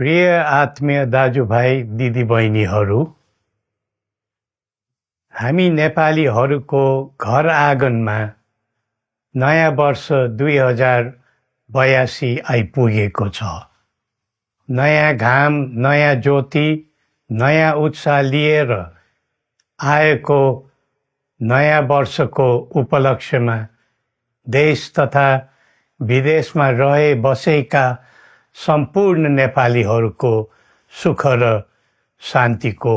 प्रिय आत्मीय दाजुभाइ दिदीबहिनीहरू, हामी नेपालीहरूको घर आँगनमा नयाँ वर्ष 2082 आइपुगेको छ। नयाँ घाम, नयाँ ज्योति, नयाँ उत्साह लिएर आएको नयाँ वर्षको उपलक्ष्यमा देश तथा विदेशमा रहे बसेका सम्पूर्ण नेपालीहरूको सुख र शान्तिको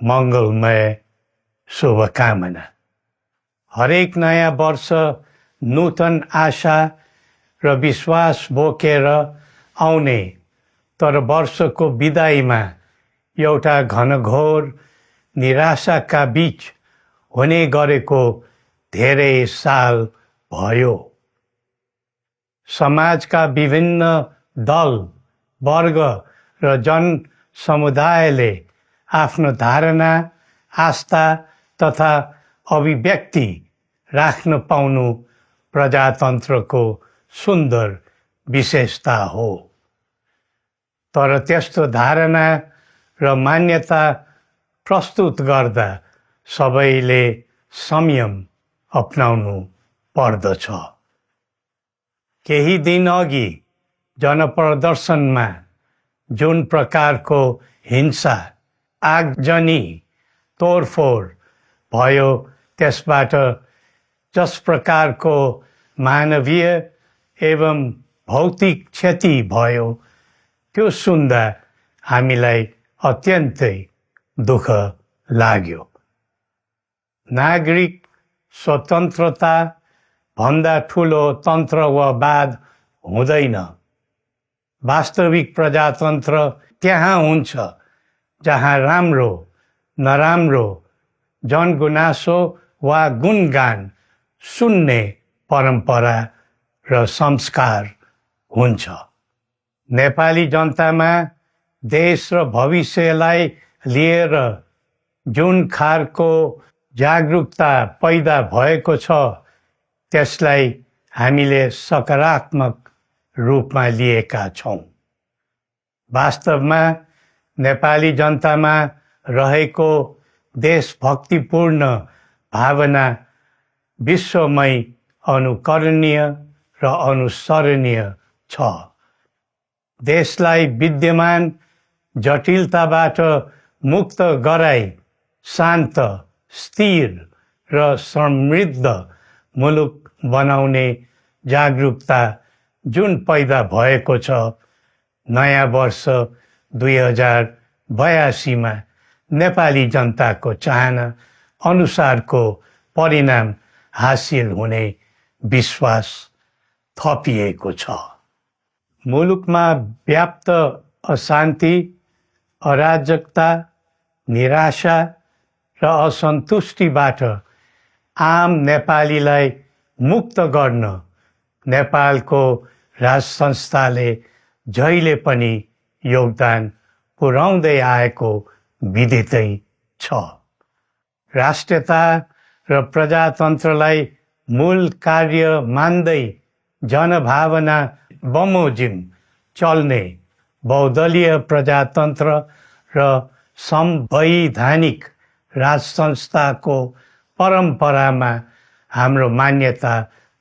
मङ्गलमय शुभकामना। हरेक नयाँ वर्ष नूतन आशा र विश्वास बोकेर आउने, तर वर्षको बिदाईमा एउटा घनघोर निराशाका बीच हुने गरेको धेरै साल भयो। समाजका विभिन्न दल, वर्ग र जन समुदायले आफ्नो धारणा, आस्था तथा अभिव्यक्ति राख्न पाउनु प्रजातन्त्रको सुन्दर विशेषता हो। तर त्यस्तो धारणा र मान्यता प्रस्तुत गर्दा सबैले संयम अपनाउनु पर्दछ। केही दिन अघि जनप्रदर्शनमा जुन प्रकारको हिंसा, आगजनी, तोडफोड भयो, त्यसबाट जस प्रकारको मानवीय एवं भौतिक क्षति भयो, त्यो सुन्दा हामीलाई अत्यन्तै दुःख लाग्यो। नागरिक स्वतन्त्रता भन्दा ठुलो तन्त्र वा वाद हुँदैन। वास्तविक प्रजातन्त्र त्यहाँ हुन्छ जहाँ राम्रो, नराम्रो, जनगुनासो वा गुणगान सुन्ने परम्परा र संस्कार हुन्छ। नेपाली जनतामा देश र भविष्यलाई लिएर जुन खालको जागरुकता पैदा भएको छ, त्यसलाई हामीले सकारात्मक रूपमा लिएका छौँ। वास्तवमा नेपाली जनतामा रहेको देशभक्तिपूर्ण भावना विश्वमै अनुकरणीय र अनुसरणीय छ। देशलाई विद्यमान जटिलताबाट मुक्त गराई शान्त, स्थिर र समृद्ध मुलुक बनाउने जागरुकता जुन पैदा भएको छ, नयाँ वर्ष 2082 मा नेपाली जनताको चाहना अनुसारको परिणाम हासिल हुने विश्वास थपिएको छ। मुलुकमा व्याप्त अशान्ति, अराजकता, निराशा र असन्तुष्टिबाट आम नेपालीलाई मुक्त गर्न नेपालको राज संस्थाले जहिले पनि योगदान पुर्याउँदै आएको विदितै छ। राष्ट्रियता र प्रजातन्त्रलाई मूल कार्य मान्दै जनभावना बमोजिम चल्ने बहुदलीय प्रजातन्त्र र संवैधानिक राज संस्थाको परम्परामा हाम्रो मान्यता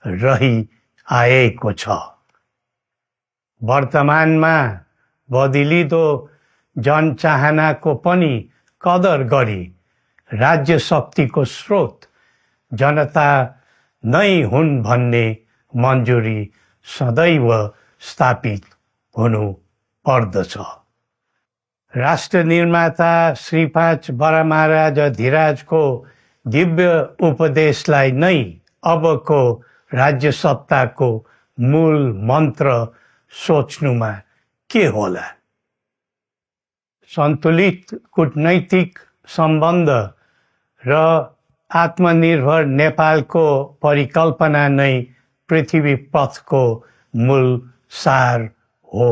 रही आएको छ। वर्तमानमा बदलिँदो जनचाहनाको पनि कदर गरी राज्य शक्तिको स्रोत जनता नै हुन् भन्ने मन्जुरी सदैव स्थापित हुनु पर्दछ। राष्ट्र निर्माता श्री 5 बरामहाराज धीराजको दिव्य उपदेशलाई नै अबको राज्य सत्ताको मूल मन्त्र सोच्नुमा के होला? सन्तुलित कूटनैतिक सम्बन्ध र आत्मनिर्भर नेपालको परिकल्पना नै पृथ्वी पथको मूल सार हो।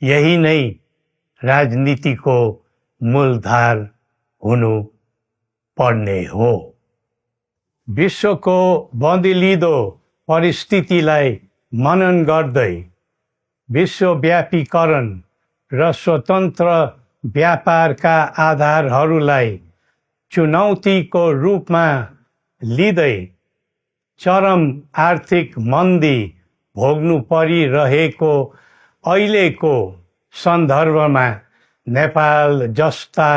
यही नै राजनीतिको मूलधार हुनु पर्ने हो। विश्वको बदलिँदो परिस्थितिलाई मनन गर्दै विश्वव्यापीकरण र स्वतन्त्र व्यापारका आधारहरूलाई चुनौतीको रूपमा लिँदै चरम आर्थिक मन्दी भोग्नु परिरहेको अहिलेको सन्दर्भमा नेपाल जस्ता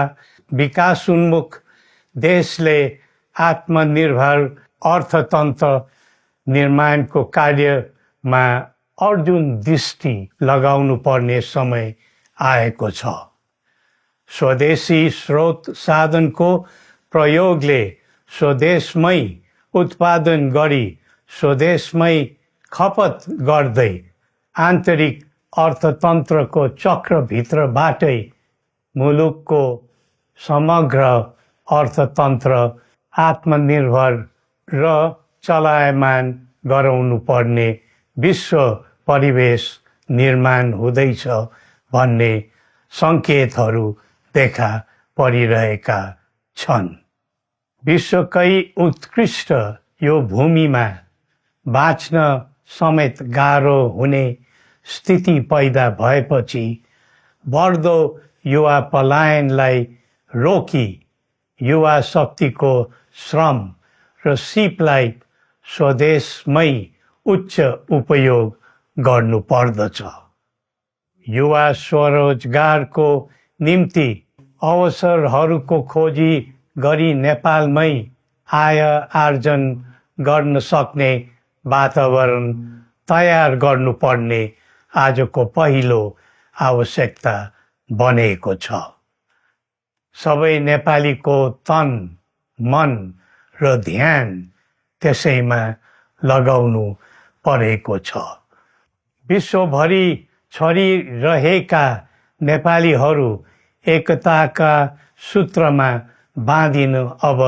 विकासोन्मुख देशले आत्मनिर्भर अर्थतन्त्र निर्माणको कार्यमा अर्जुन दृष्टि लगाउनु पर्ने समय आएको छ। स्वदेशी स्रोत साधनको प्रयोगले स्वदेशमै उत्पादन गरी स्वदेशमै खपत गर्दै आन्तरिक अर्थतन्त्रको चक्रभित्रबाटै मुलुकको समग्र अर्थतन्त्र आत्मनिर्भर र चलायमान गराउनु पर्ने विश्व परिवेश निर्माण हुँदैछ भन्ने सङ्केतहरू देखा परिरहेका छन्। विश्वकै उत्कृष्ट यो भूमिमा बाँच्न समेत गाह्रो हुने स्थिति पैदा भएपछि बढ्दो युवा पलायनलाई रोकी युवा शक्तिको श्रम र सिपलाई स्वदेशमै उच्च उपयोग गर्नु पर्दछ। युवा स्वरोजगारको निम्ति अवसरहरूको खोजी गरी नेपालमै आय आर्जन गर्न सक्ने वातावरण तयार गर्नुपर्ने आजको पहिलो आवश्यकता बनेको छ। सबै नेपालीको तन, मन र ध्यान त्यसैमा लगाउनु परेको छ। विश्वभरि छरिरहेका नेपालीहरू एकताका सूत्रमा बाँधिन अब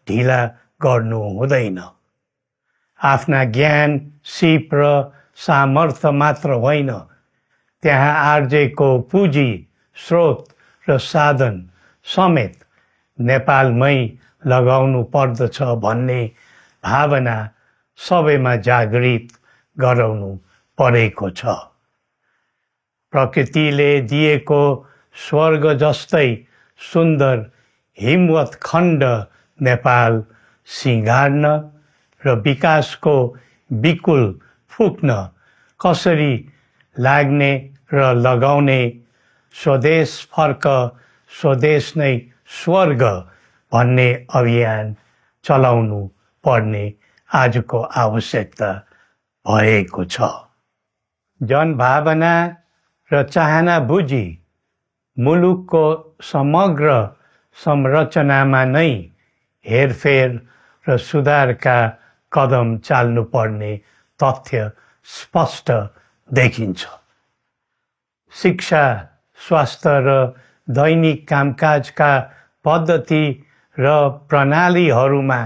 ढिला गर्नु हुँदैन। आफ्ना ज्ञान, सिप र सामर्थ्य मात्र होइन, त्यहाँ आर्जेको पुँजी, स्रोत र साधन समेत नेपालमै लगाउनु पर्दछ भन्ने भावना सबैमा जागृत गराउनु परेको छ। प्रकृतिले दिएको स्वर्ग जस्तै सुन्दर हिमवत् खण्ड नेपाल सिँगार्न र विकासको विपुल फुक्न कसरी लाग्ने र लगाउने स्वदेश फर्क स्वदेश नै स्वर्ग भन्ने अभियान चलाउनु पर्ने आजको आवश्यकता भएको छ। जनभावना र चाहना बुझी मुलुकको समग्र संरचनामा नै हेरफेर र सुधारका कदम चाल्नुपर्ने तथ्य स्पष्ट देखिन्छ। शिक्षा, स्वास्थ्य र दैनिक कामकाजका पद्धति र प्रणालीहरूमा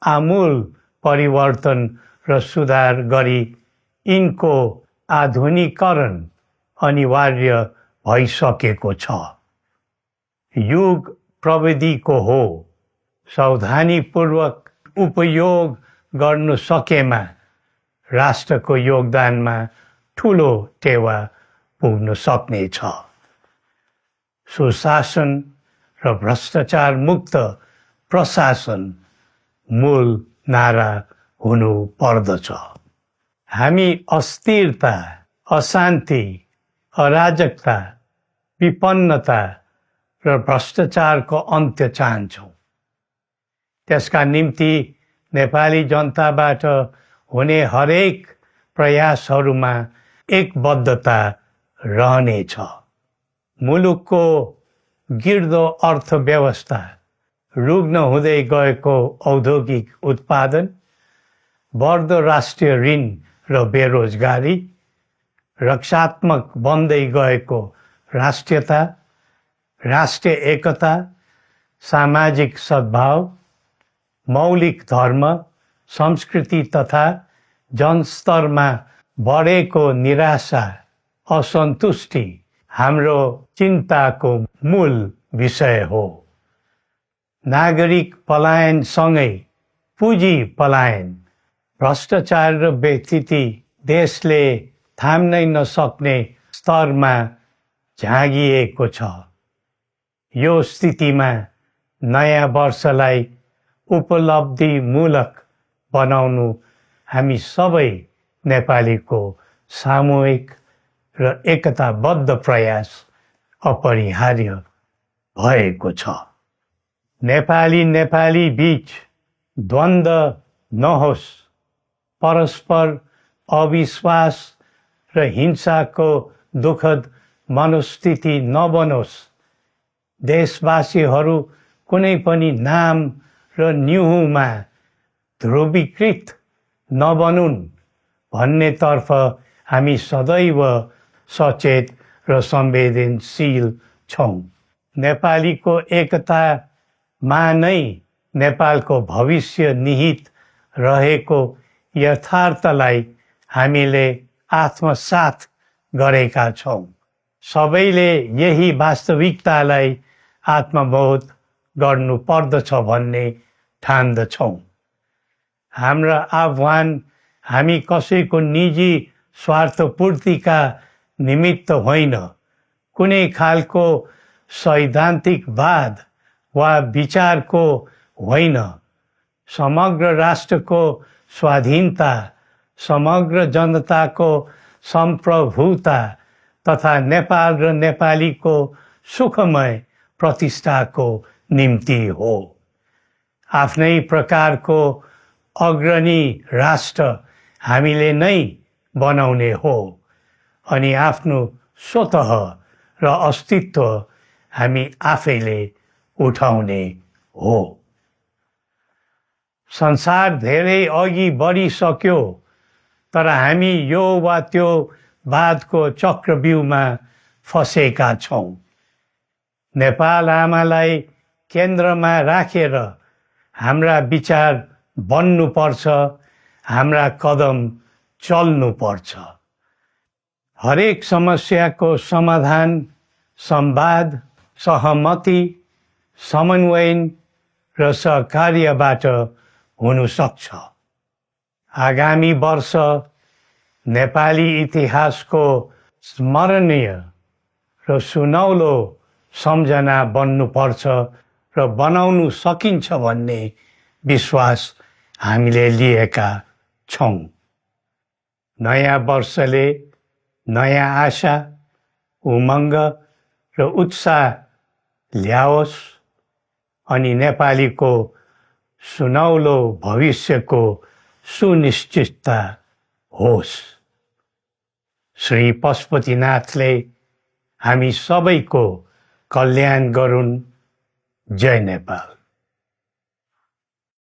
आमूल परिवर्तन र सुधार गरी यिनको आधुनिकीकरण अनिवार्य भइसकेको छ। युग प्रविधिको हो, सावधानीपूर्वक उपयोग गर्नु सकेमा राष्ट्रको योगदानमा ठुलो टेवा पुग्न सक्नेछ। सुशासन र भ्रष्टाचार मुक्त प्रशासन मूल नारा हुनु पर्दछ। हामी अस्थिरता, अशान्ति, अराजकता, विपन्नता र भ्रष्टाचारको अन्त्य चाहन्छौँ। त्यसका निम्ति नेपाली जनताबाट हुने हरेक प्रयासहरूमा एकबद्धता रहनेछ। मुलुकको गिर्दो अर्थव्यवस्था, रुग्न हुँदै गएको औद्योगिक उत्पादन, बढ्दो राष्ट्रिय ऋण र बेरोजगारी, रक्षात्मक बन्दै गएको राष्ट्रियता, राष्ट्रिय एकता, सामाजिक सद्भाव, मौलिक धर्म, संस्कृति तथा जनस्तरमा बढेको निराशा, असन्तुष्टि हाम्रो चिन्ताको मूल विषय हो। नागरिक पलायनसँगै पुँजी पलायन, भ्रष्टाचार र व्यथिति देशले थाम्नै नसक्ने स्तरमा झाँगिएको छ। यो स्थितिमा नयाँ वर्षलाई उपलब्धिमूलक बनाउनु हामी सबै नेपालीको सामूहिक र एकताबद्ध प्रयास अपरिहार्य भएको छ। नेपाली बीच द्वन्द्व नहोस्, परस्पर अविश्वास र हिंसाको दुःखद मनोस्थिति नबनोस्, देशवासीहरू कुनै पनि नाम र न्युहुमा ध्रुवीकृत नबनुन् भन्नेतर्फ हामी सदैव सचेत र संवेदनशील छौँ। नेपालीको एकतामा नै नेपालको भविष्य निहित रहेको यथार्थलाई हामीले आत्मसात गरेका छौँ। सबैले यही वास्तविकतालाई आत्मबोध गर्नुपर्दछ भन्ने ठान्दछौँ। हाम्रा आह्वान हामी कसैको निजी स्वार्थपूर्तिका निमित्त होइन, कुनै खालको सैद्धान्तिकवाद वा विचारको होइन। समग्र राष्ट्रको स्वाधीनता, समग्र जनताको सम्प्रभुता तथा नेपाल र नेपालीको सुखमय प्रतिष्ठाको निम्ति हो। आफ्नै प्रकारको अग्रणी राष्ट्र हामीले नै बनाउने हो अनि आफ्नो स्वतः र अस्तित्व हामी आफैले उठाउने हो। संसार धेरै अघि बढिसक्यो, तर हामी यो वा त्यो वादको चक्रव्यूहमा फँसेका छौँ। नेपाल आमालाई केन्द्रमा राखेर हाम्रा विचार बन्नुपर्छ, हाम्रा कदम चल्नुपर्छ। हरेक समस्याको समाधान संवाद, सहमति, समन्वयन र सहकार्यबाट हुन सक्छ। आगामी वर्ष नेपाली इतिहासको स्मरणीय र सुनौलो सम्झना बन्नुपर्छ र बनाउनु सकिन्छ भन्ने विश्वास हामीले लिएका छौँ। नयाँ वर्षले नयाँ आशा, उमङ्ग र उत्साह ल्याओस् अनि नेपालीको सुनौलो भविष्यको सुनिश्चितता होस्। श्री पशुपतिनाथले हामी सबैको कल्याण गरून्। जय नेपाल।